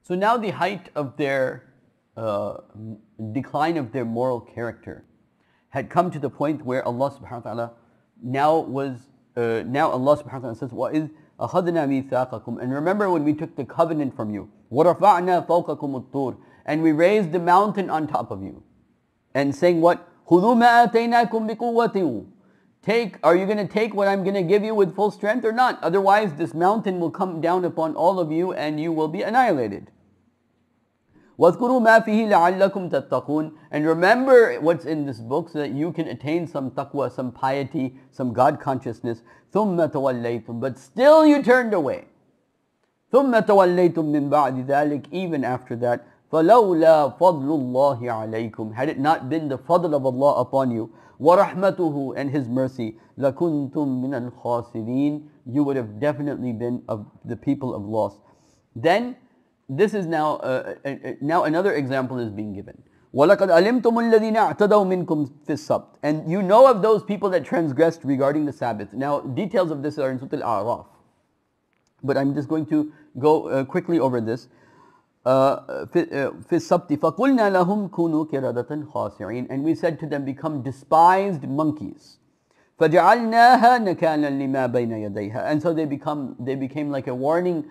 So now the height of their decline of their moral character had come to the point where Allah subhanahu wa ta'ala now Allah subhanahu wa ta'ala says, وَإِذْ أَخَذْنَا مِيثَاقَكُمْ, and remember when we took the covenant from you, وَرَفَعْنَا فَوْقَكُمُ الطُّورِ, and we raised the mountain on top of you, and saying what? خُذُوا مَا آتَيْنَاكُمْ بِقُوَّةٍ. Are you going to take what I'm going to give you with full strength or not? Otherwise this mountain will come down upon all of you and you will be annihilated. وَاذْكُرُوا مَا فِيهِ لَعَلَّكُمْ تَتَّقُونَ, and remember what's in this book so that you can attain some taqwa, some piety, some God consciousness. ثُمَّ تَوَلَّيْتُمْ, but still you turned away. ثُمَّ تَوَلَّيْتُمْ مِنْ بَعْدِ ذَلِكَ, even after that. فَلَوْلَا فَضْلُ اللَّهِ عَلَيْكُمْ, had it not been the fadl of Allah upon you, وَرَحْمَتُهُ, and His mercy, لَكُنْتُمْ مِنَ الْخَاسِرِينَ, you would have definitely been of the people of loss. Then this is now another example is being given. وَلَقَدْ عَلِمْتُمُ الَّذِينَ اعْتَدَوْا مِنْكُمْ فِي السَّبْتِ, and you know of those people that transgressed regarding the Sabbath. Now details of this are in Surah Al-A'raf, but I'm just going to go quickly over this. فِي السَّبْتِ فَقُلْنَا لَهُمْ كُونُوا كِرَدَةً خَاسِعِينَ, and we said to them, become despised monkeys. فَجَعَلْنَاهَا نَكَالًا لِمَا بَيْنَ يَدَيْهَا, and so they became like a warning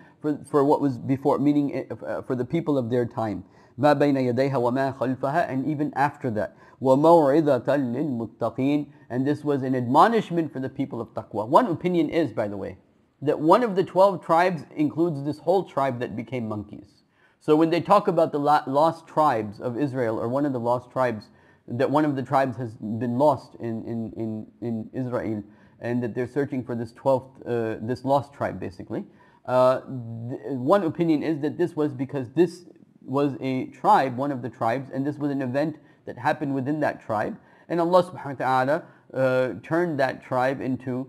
for what was before, meaning for the people of their time. مَا بَيْنَ يَدَيْهَا وَمَا خَلْفَهَا, and even after that. وَمَوْعِظَةً لِلْمُتَّقِينَ, and this was an admonishment for the people of taqwa. One opinion is, by the way, that one of the 12 tribes includes this whole tribe that became monkeys. So when they talk about the lost tribes of Israel, or one of the lost tribes, that one of the tribes has been lost in Israel, and that they're searching for this 12th, this lost tribe basically. One opinion is that this was because this was a tribe, one of the tribes, and this was an event that happened within that tribe, and Allah subhanahu wa ta'ala turned that tribe into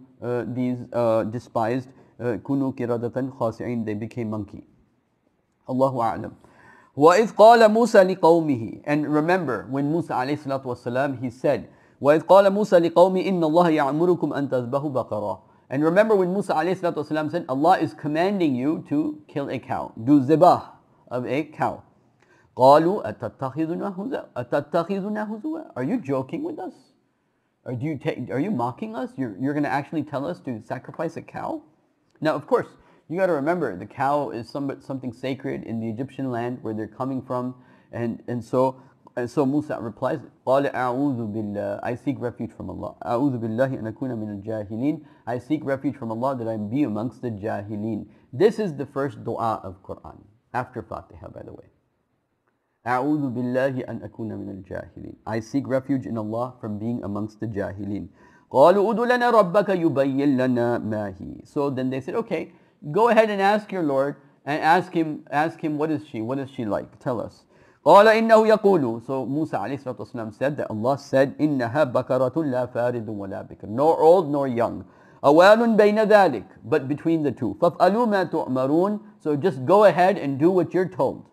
these despised, kunu kiradatan khasi'in, they became monkey. Allahu a'lam. وَإِذْ قَالَ مُوسَى لِقَوْمِهِ, and remember when Musa alayhi salatu wasalam, he said, وَإِذْ قَالَ مُوسَى لِقَوْمِهِ إِنَّ اللَّهَ يَعْمُرُكُمْ أَن تَذْبَحُوا بَقَرَةً, and remember when Musa alayhi salatu wasalam said, Allah is commanding you to kill a cow, do zibah of a cow. قَالُوا أَتَتَّخِذُنَا هُزُوًا, are you joking with us? Are you mocking us? You're going to actually tell us to sacrifice a cow? Now of course, you got to remember, the cow is something sacred in the Egyptian land where they're coming from, and so Musa replies, قَالَ أَعُوذُ بِاللَّهِ, I seek refuge from Allah. أَعُوذُ بِاللَّهِ أَنْ أَكُونَ مِنَ الْجَاهِلِينَ, I seek refuge from Allah that I be amongst the jahilin. This is the first dua of Quran, after Fatiha, by the way. أَعُوذُ بِاللَّهِ أَنْ أَكُونَ مِنَ الْجَاهِلِينَ, I seek refuge in Allah from being amongst the jahilin. قَالُوا أُدُ لَنَا رَبَّكَ يُبَيِّن لَنَا مَا هِي. So then they said, okay, go ahead and ask your Lord, and ask him what is she like, tell us. قَالَ إِنَّهُ يَقُولُ, so Musa alayhi salatu wasalam said that Allah said, إِنَّهَا بَكَرَةٌ لَا فَارِضٌ وَلَا بِكْرٌ, nor old nor young, أَوَانٌ بَيْنَ ذَلِكَ, but between the two. فَافْعَلُوا مَا تُؤْمَرُونَ, so just go ahead and do what you're told.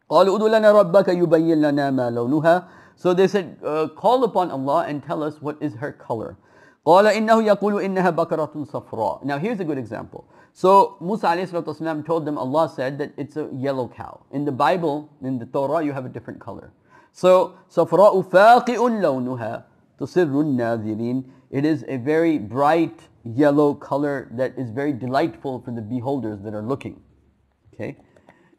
قَالُوا أُدُ لَنَا رَبَّكَ يُبَيِّن لَنَا مَا لَوْنُهَا, so they said, call upon Allah and tell us what is her color. قَالَ إِنَّهُ يَقُولُ إِنَّهَا بَكَرَةٌ صَفْرَاء. Now here's a good example. So Musa ﷺ told them, Allah said that it's a yellow cow. In the Bible, in the Torah, you have a different color. So صَفْرَاءُ فَاقِئٌ لَوْنُهَا تُسِرُّ النَّاذِرِينَ, it is a very bright yellow color that is very delightful for the beholders that are looking. Okay.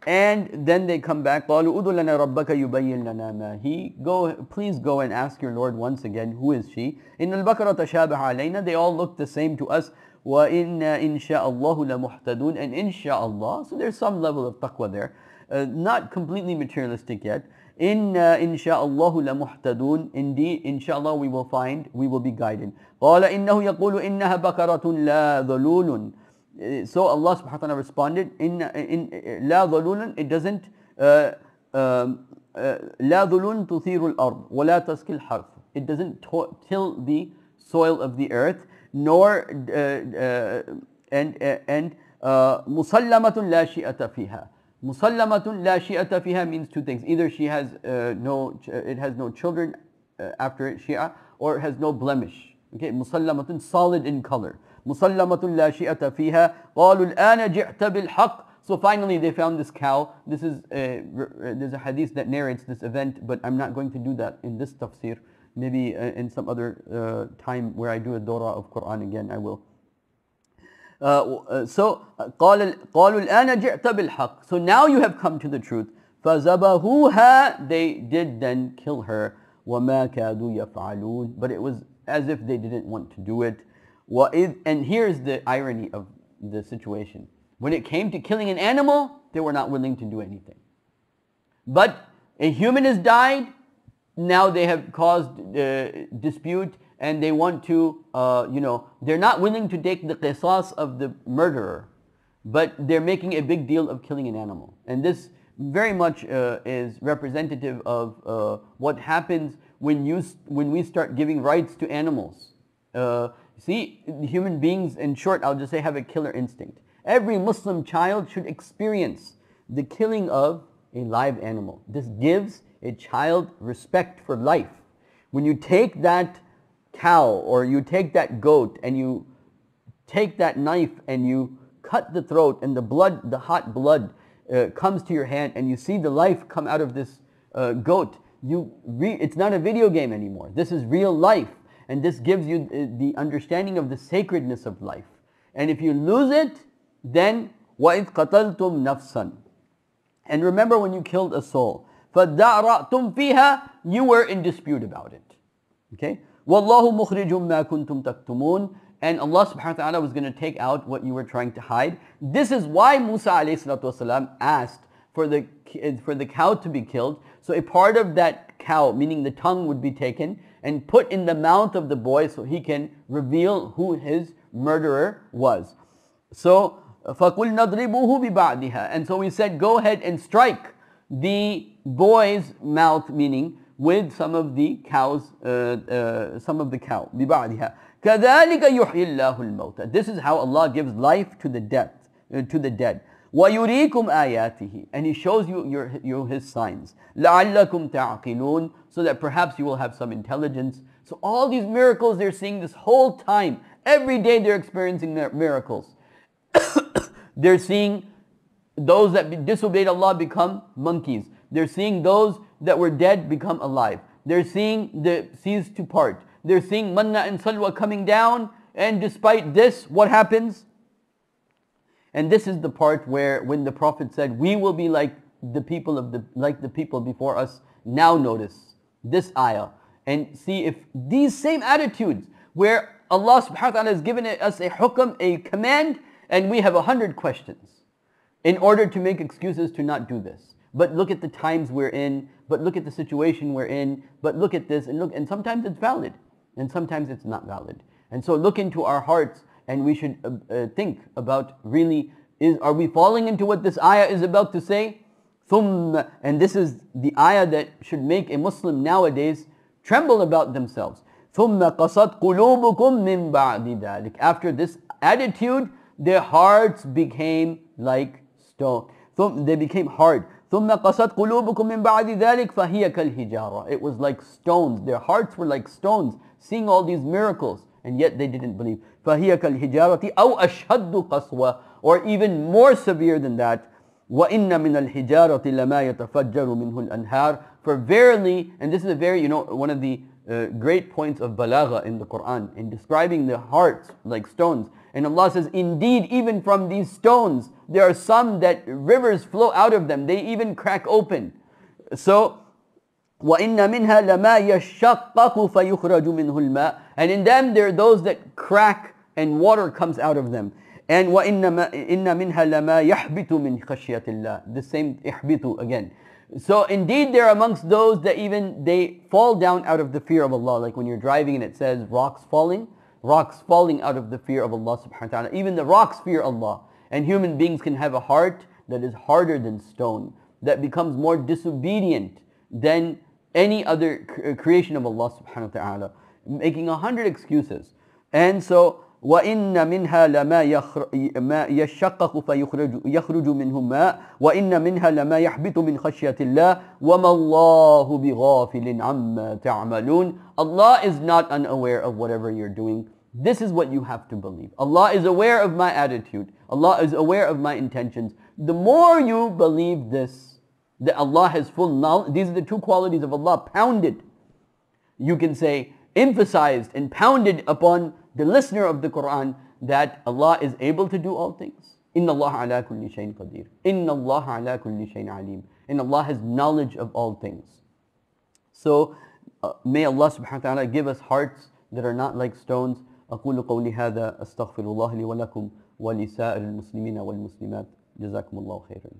And then they come back, قَالُوا أُدُ لَنَا رَبَّكَ يُبَيِّن لَنَا مَا هِي, please go and ask your Lord once again, who is she? إِنَّ الْبَقَرَةَ تَشَابَهَ عَلَيْنَا, they all look the same to us. وَإِنَّا إِنْ شَاءَ اللَّهُ لَمُحْتَدُونَ, and inshaAllah, so there's some level of taqwa there, not completely materialistic yet. إِنَّا إِنْ شَاءَ اللَّهُ لَمُحْتَدُونَ, indeed, inshallah we will be guided. قَالَ إِنَّهُ يَقُولُ إِنَّهَا بَقَرَةٌ لَا ذَلُولٌ, so Allah subhanahu wa ta'ala responded, in la dhululun, it doesn't la dhulun tuthiru al-ard wa la taskil harth, it doesn't till the soil of the earth, nor and musallamatun la shi'ata fiha. Musallamatun la shi'ata fiha means two things: either she has it has no children after it, shi'a, or it has no blemish. Okay, musallamatun, solid in color. مُسَلَّمَةٌ لَا شِئَةَ فِيهَا قَالُوا الْآنَ جِئْتَ بِالْحَقِّ, So finally they found this cow. This is there's a hadith that narrates this event, but I'm not going to do that in this tafsir. Maybe in some other time where I do a dora of Quran again, I will. So قالوا الآن جئت بالحق. So now you have come to the truth. فَذَبَحُوهَا. They did then kill her. وَمَا كَادُوا يَفْعَلُونَ. But it was as if they didn't want to do it. And here's the irony of the situation. When it came to killing an animal, they were not willing to do anything. But a human has died. Now they have caused dispute, and they want to, they're not willing to take the qisas of the murderer, but they're making a big deal of killing an animal. And this very much is representative of what happens when we start giving rights to animals. See, human beings, in short, I'll just say, have a killer instinct. Every Muslim child should experience the killing of a live animal. This gives a child respect for life. When you take that cow or you take that goat and you take that knife and you cut the throat, and the blood, the hot blood comes to your hand, and you see the life come out of this goat, it's not a video game anymore. This is real life, and this gives you the understanding of the sacredness of life. And if you lose it, then وَإِذْ قَتَلْتُمْ نَفْسًا. And remember when you killed a soul, فَدَّعْرَأْتُمْ فِيهَا. You were in dispute about it. Okay? وَاللَّهُ مُخْرِجٌ مَا كُنْتُمْ تَكْتُمُونَ. And Allah subhanahu wa ta'ala was going to take out what you were trying to hide. This is why Musa alayhi salatu wasalam asked for the cow to be killed. So a part of that cow, meaning the tongue, would be taken and put in the mouth of the boy so he can reveal who his murderer was. So فَقُلْنَا اضْرِبُوهُ بِبَعْدِهَا. And so we said, go ahead and strike the boy's mouth, meaning with some of the cow. بِبَعْدِهَا. كَذَلِكَ يُحْيِي اللَّهُ الْمَوْتَى. This is how Allah gives life to the dead. وَيُرِيكُمْ آيَاتِهِ. And He shows you His signs. لَعَلَّكُمْ تَعْقِلُونَ. So that perhaps you will have some intelligence. So all these miracles they're seeing this whole time, every day they're experiencing miracles. They're seeing those that disobeyed Allah become monkeys. They're seeing those that were dead become alive. They're seeing the seas to part. They're seeing manna and salwa coming down. And despite this, what happens? And this is the part where when the Prophet said, we will be like the people before us. Now notice this ayah and see if these same attitudes where Allah subhanahu wa ta'ala has given us a hukm, a command, and we have 100 questions in order to make excuses to not do this. But look at the times we're in, but look at the situation we're in, but look at this, and sometimes it's valid, and sometimes it's not valid. And so look into our hearts, and we should think about really, are we falling into what this ayah is about to say? And this is the ayah that should make a Muslim nowadays tremble about themselves. ثُمَّ قَصَتْ قُلُوبُكُمْ مِنْ بَعْدِ ذَلِكَ. After this attitude, their hearts became like stone. They became hard. ثُمَّ قَصَتْ قُلُوبُكُمْ مِنْ بَعْدِ ذَلِكَ فَهِيَ كَالْحِجَارَةِ. It was like stones. Their hearts were like stones, seeing all these miracles, and yet they didn't believe. فَهِيَ كَالْحِجَارَةِ أَوْ أَشْهَدُّ قَسْوَةً. Or even more severe than that. وَإِنَّ مِنَ الْحِجَارَةِ لَمَا يَتَفَجَّرُ مِنْهُ الْأَنْهَارِ. For verily, and this is a very, one of the great points of balagha in the Quran, in describing the hearts like stones. And Allah says, indeed, even from these stones, there are some that rivers flow out of them. They even crack open. So, وَإِنَّ مِنْهَا لَمَا يَشَّقَّقُ فَيُخْرَجُ مِنْهُ الْمَاءِ. And in them, there are those that crack and water comes out of them. And وَإِنَّ مِنْهَا لَمَا يَحْبِتُ مِنْ خَشْيَةِ اللَّهِ. The same ihbitu again. So indeed there are amongst those that even they fall down out of the fear of Allah. Like when you're driving and it says rocks falling out of the fear of Allah subhanahu wa ta'ala. Even the rocks fear Allah. And human beings can have a heart that is harder than stone, that becomes more disobedient than any other creation of Allah subhanahu wa ta'ala, making 100 excuses. And so وَإِنَّ مِنْهَا لَمَا يَشَّقَّقُ فَيُخْرُجُ مِنْهُ مَاءٌ وَإِنَّ مِنْهَا لَمَا يَحْبِطُ مِنْ خَشْيَةِ اللَّهِ وَمَا اللَّهُ بِغَافِلٍ عَمَّا تَعْمَلُونَ. Allah is not unaware of whatever you're doing. This is what you have to believe. Allah is aware of my attitude. Allah is aware of my intentions. The more you believe this, that Allah has full knowledge, these are the two qualities of Allah pounded, you can say, emphasized and pounded upon the listener of the Quran, that Allah is able to do all things. Inna Allah ala kulli shayin qadir. Inna Allah ala kulli shayin alim. And Allah has knowledge of all things. So may Allah subhanahu wa ta'ala give us hearts that are not like stones. أقول قولي هذا أستغفر الله لي ولكم ولسائر المسلمين والمسلمات جزاكم الله خيرا.